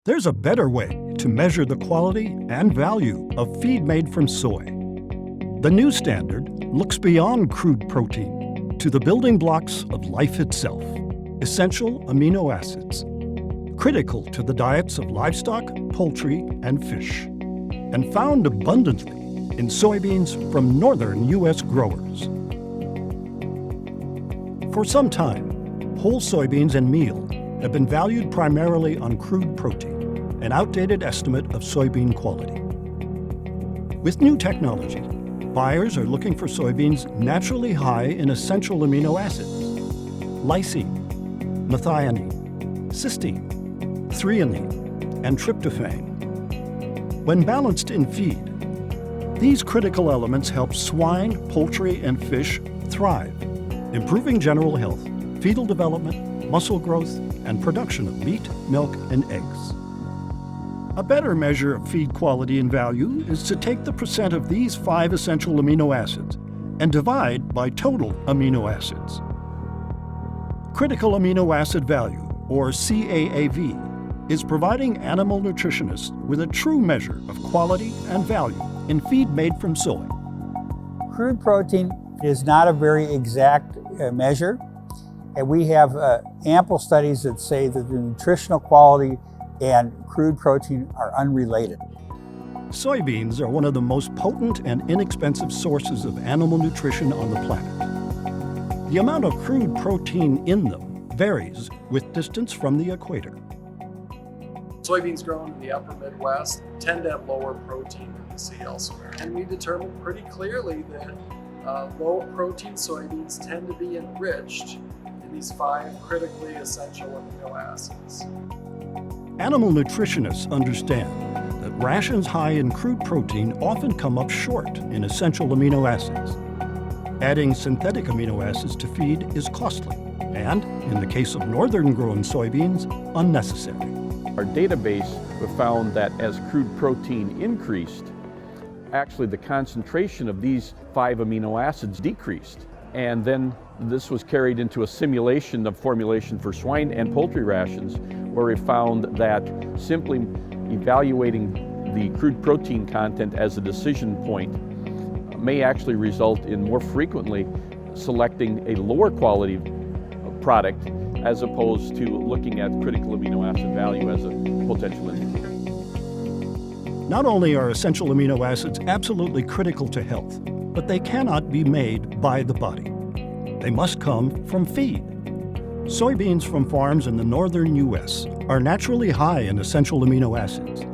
There's a better way to measure the quality and value of feed made from soy. The new standard looks beyond crude protein to the building blocks of life itself, essential amino acids, critical to the diets of livestock, poultry, and fish, and found abundantly in soybeans from northern U.S. growers. For some time, whole soybeans and meal have been valued primarily on crude protein, an outdated estimate of soybean quality. With new technology, buyers are looking for soybeans naturally high in essential amino acids: lysine, methionine, cysteine, threonine, and tryptophan. When balanced in feed, these critical elements help swine, poultry, and fish thrive, improving general health, fetal development, muscle growth, and production of meat, milk, and eggs. A better measure of feed quality and value is to take the percent of these 5 essential amino acids and divide by total amino acids. Critical amino acid value, or CAAV, is providing animal nutritionists with a true measure of quality and value in feed made from soy. Crude protein is not a very exact measure, and we have ample studies that say that the nutritional quality and crude protein are unrelated. Soybeans are one of the most potent and inexpensive sources of animal nutrition on the planet. The amount of crude protein in them varies with distance from the equator. Soybeans grown in the upper Midwest tend to have lower protein than we see elsewhere. And we determined pretty clearly that low protein soybeans tend to be enriched in these 5 critically essential amino acids. Animal nutritionists understand that rations high in crude protein often come up short in essential amino acids. Adding synthetic amino acids to feed is costly and, in the case of northern-grown soybeans, unnecessary. Our database found that as crude protein increased, actually the concentration of these 5 amino acids decreased. And then this was carried into a simulation of formulation for swine and poultry rations, where we found that simply evaluating the crude protein content as a decision point may actually result in more frequently selecting a lower quality product as opposed to looking at critical amino acid value as a potential indicator. Not only are essential amino acids absolutely critical to health, but they cannot be made by the body. They must come from feed. Soybeans from farms in the northern U.S. are naturally high in essential amino acids,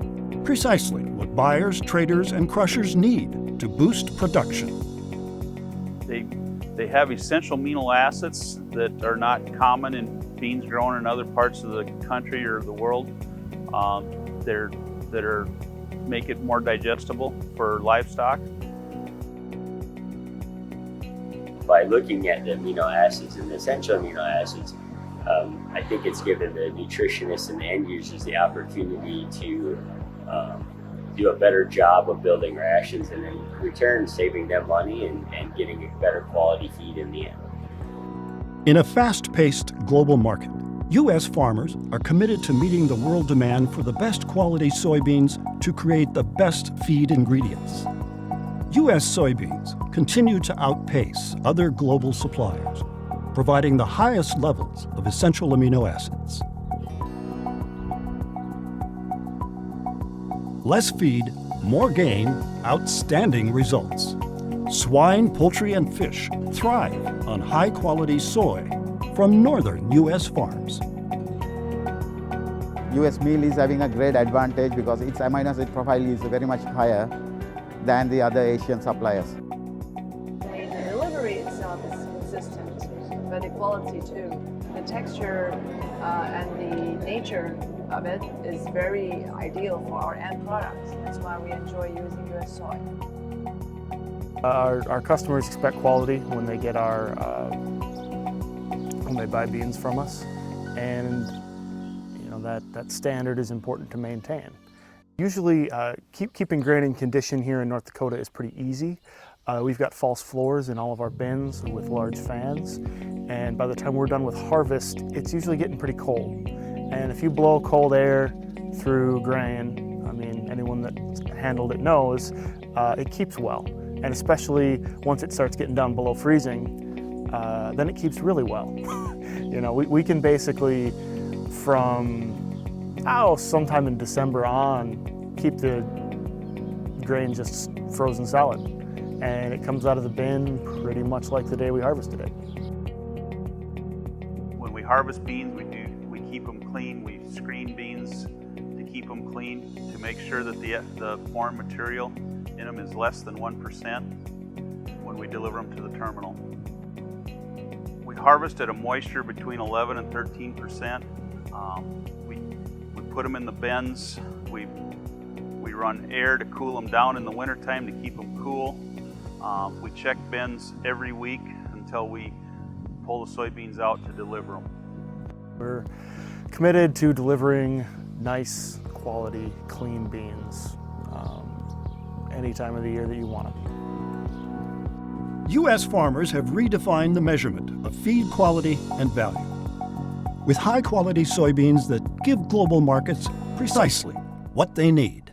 precisely what buyers, traders, and crushers need to boost production. They have essential amino acids that are not common in beans grown in other parts of the country or the world. That make it more digestible for livestock. By looking at the amino acids and the essential amino acids, I think it's given the nutritionists and the end users the opportunity to do a better job of building rations, and in return saving them money and getting a better quality feed in the end. In a fast-paced global market, U.S. farmers are committed to meeting the world demand for the best quality soybeans to create the best feed ingredients. U.S. soybeans continue to outpace other global suppliers, providing the highest levels of essential amino acids. Less feed, more gain, outstanding results. Swine, poultry, and fish thrive on high-quality soy from northern U.S. farms. U.S. meal is having a great advantage because its amino acid profile is very much higher than the other Asian suppliers. The delivery itself is consistent, but the quality too. The texture and the nature of it is very ideal for our end products. That's why we enjoy using U.S. soy. Our customers expect quality when they get when they buy beans from us, and that standard is important to maintain. Usually, keeping grain in condition here in North Dakota is pretty easy. We've got false floors in all of our bins with large fans, and by the time we're done with harvest, it's usually getting pretty cold. And if you blow cold air through grain, I mean, anyone that's handled it knows, it keeps well. And especially once it starts getting down below freezing, then it keeps really well. You know, we can basically, from sometime in December on, keep the grain just frozen solid. And it comes out of the bin pretty much like the day we harvested it. When we harvest beans, we keep them clean. We screen beans to keep them clean, to make sure that the foreign material in them is less than 1% when we deliver them to the terminal. We harvest at a moisture between 11 and 13%. We put them in the bins. We run air to cool them down in the wintertime to keep them cool. We check bins every week until we pull the soybeans out to deliver them. We're committed to delivering nice, quality, clean beans any time of the year that you want them. U.S. farmers have redefined the measurement of feed quality and value, with high-quality soybeans that give global markets precisely what they need.